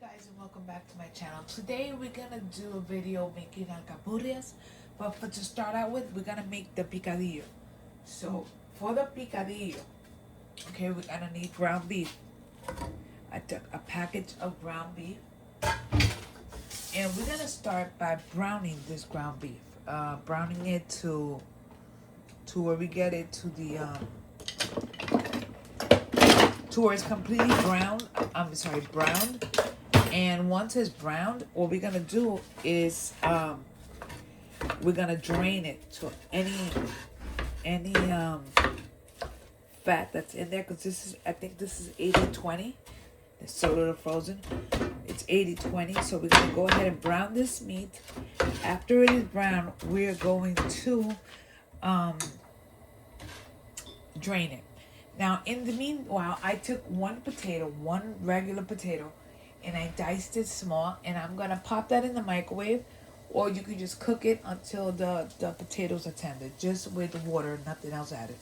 Guys, and welcome back to my channel. Today we're gonna do a video making alcapurrias, but to start out with, we're gonna make the picadillo. So for the picadillo, okay, we're gonna need ground beef. I took a package of ground beef, and we're gonna start by browning this ground beef. Browning it to where we get it to the to where it's completely browned. Browned. And once it's browned, what we're gonna do is we're gonna drain it to any fat that's in there, because I think this is 80-20. It's so little frozen. It's 80-20. So we're gonna go ahead and brown this meat. After it is brown, we're going to drain it. Now, in the meanwhile, I took one regular potato, and I diced it small, and I'm gonna pop that in the microwave, or you can just cook it until the potatoes are tender, just with water, nothing else added.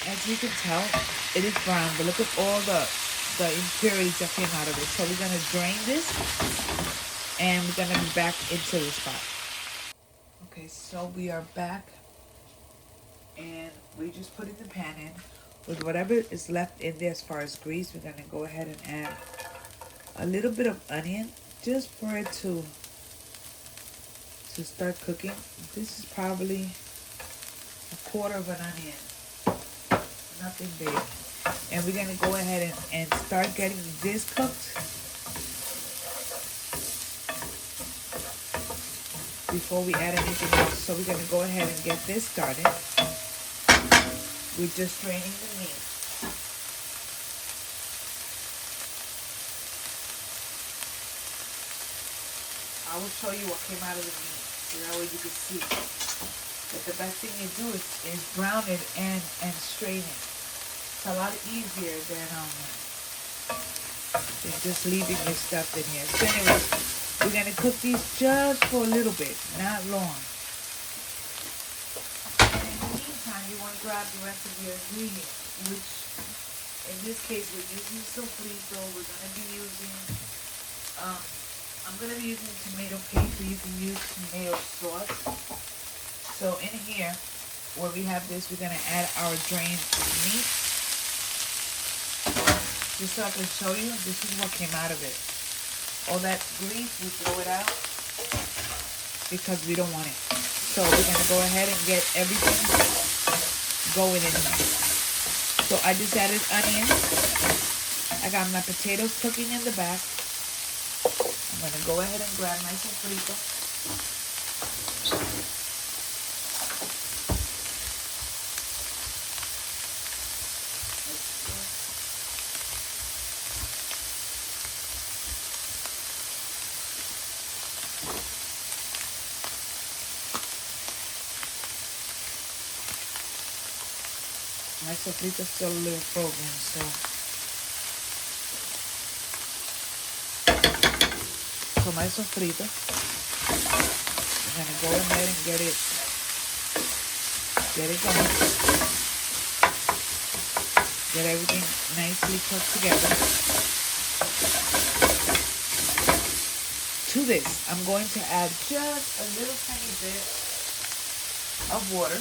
As you can tell, it is brown, but look at all the impurities that came out of it. So we're gonna drain this, and we're gonna be back into the spot. Okay, so we are back, and we just put the pan in with whatever is left in there as far as grease. We're gonna go ahead and add a little bit of onion, just for it to start cooking. This is probably a quarter of an onion, nothing big. And we're gonna go ahead and start getting this cooked before we add anything else. So we're gonna go ahead and get this started. We're just draining the meat. I will show you what came out of the meat, so that way you can see. But the best thing you do is brown it and strain it. It's a lot easier than just leaving your stuff in here. So anyway, we're gonna cook these just for a little bit, not long. In the meantime, you want to grab the rest of your ingredients, which in this case we're using sofrito. We're gonna be using I'm going to be using tomato paste, so you can use tomato sauce. So in here, where we have this, we're going to add our drained meat. Just so I can show you, this is what came out of it. All that grease, we throw it out because we don't want it. So we're going to go ahead and get everything going in here. So I just added onions. I got my potatoes cooking in the back. I'm going to go ahead and grab my sofrito. My sofrito is still a little frozen, so my sofrito, I'm gonna go ahead and get it going. Get everything nicely cooked together. To this, I'm going to add just a little tiny bit of water.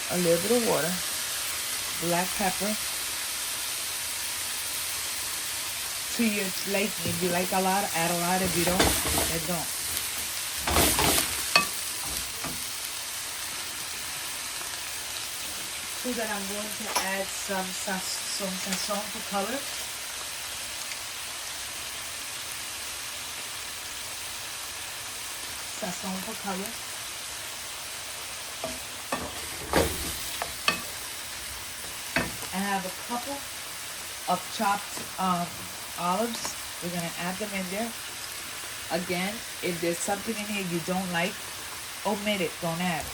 A little bit of water, black pepper. To your liking. If you like a lot, add a lot. If you don't, then don't. So that I'm going to add some sazon for color. Sazon for color. I have a couple of chopped olives. We're going to add them in there. Again, if there's something in here you don't like, omit it. Don't add.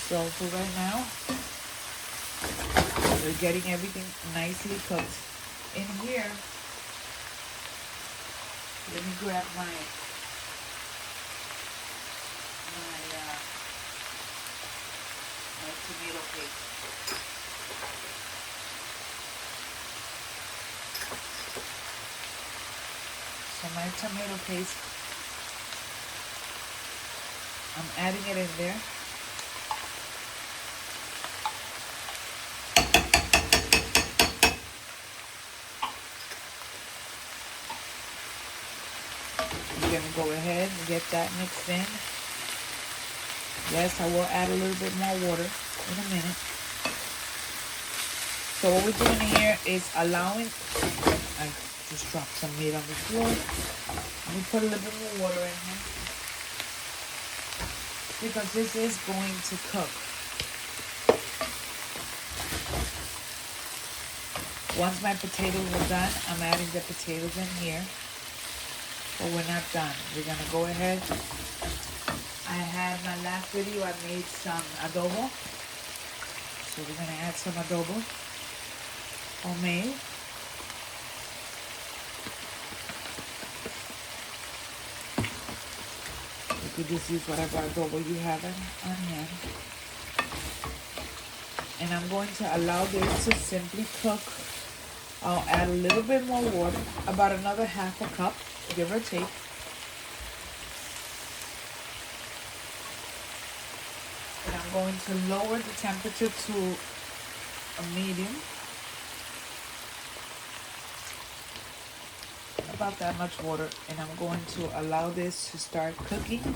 So for right now, we're getting everything nicely cooked. In here, let me grab my tomato paste. So my tomato paste, I'm adding it in there. I'm gonna go ahead and get that mixed in. Yes, I will add a little bit more water in a minute. So what we're doing here is allowing, I just dropped some meat on the floor. Let me put a little bit more water in here, because this is going to cook. Once my potatoes are done, I'm adding the potatoes in here. But we're not done. We're gonna go ahead. I had my last video, I made some adobo. So we're gonna add some adobo, homemade. You could just use whatever adobo you have on hand. And I'm going to allow this to simply cook. I'll add a little bit more water, about another half a cup, give or take. And I'm going to lower the temperature to a medium. About that much water. And I'm going to allow this to start cooking.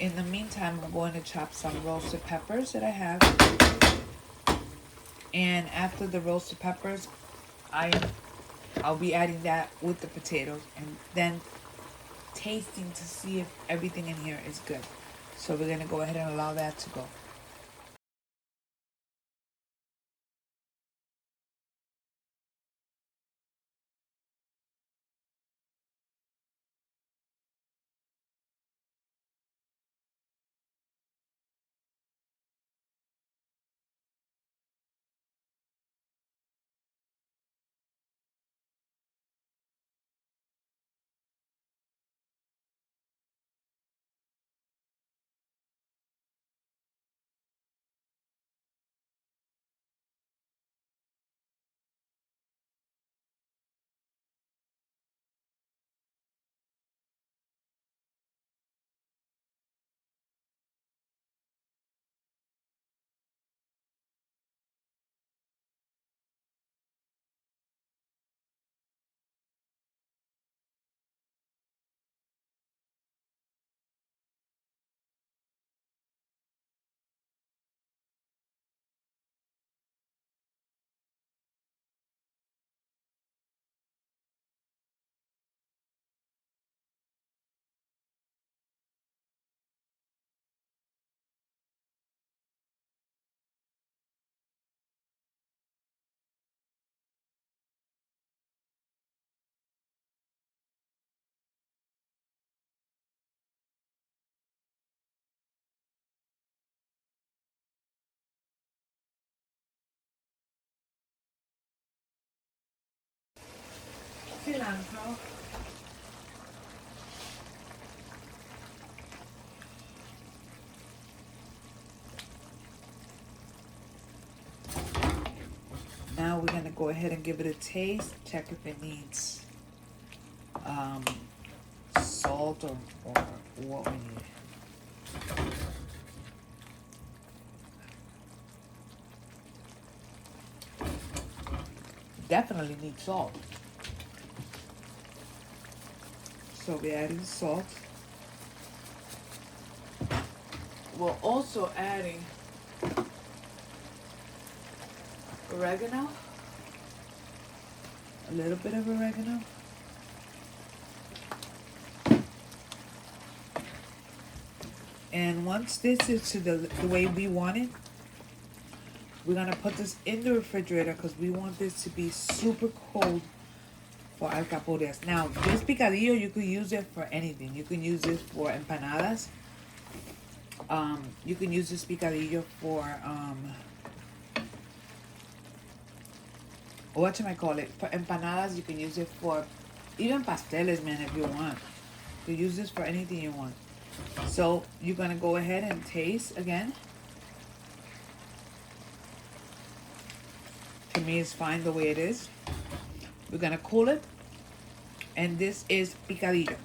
In the meantime, I'm going to chop some roasted peppers that I have. And after the roasted peppers, I'll be adding that with the potatoes and then tasting to see if everything in here is good. So we're gonna go ahead and allow that to go. Cilantro. Now we're gonna go ahead and give it a taste. Check if it needs salt or what we need. Definitely need salt. So we're adding salt. We're also adding oregano. A little bit of oregano. And once this is to the way we want it, we're gonna put this in the refrigerator because we want this to be super cold for alcapurrias. Now, this picadillo, you could use it for anything. You can use it for empanadas. You can use this picadillo for whatchamacallit, for empanadas. You can use it for even pasteles, man, if you want. You can use this for anything you want. So you're gonna go ahead and taste again. To me, it's fine the way it is. We're gonna cool it. And this is picadillo.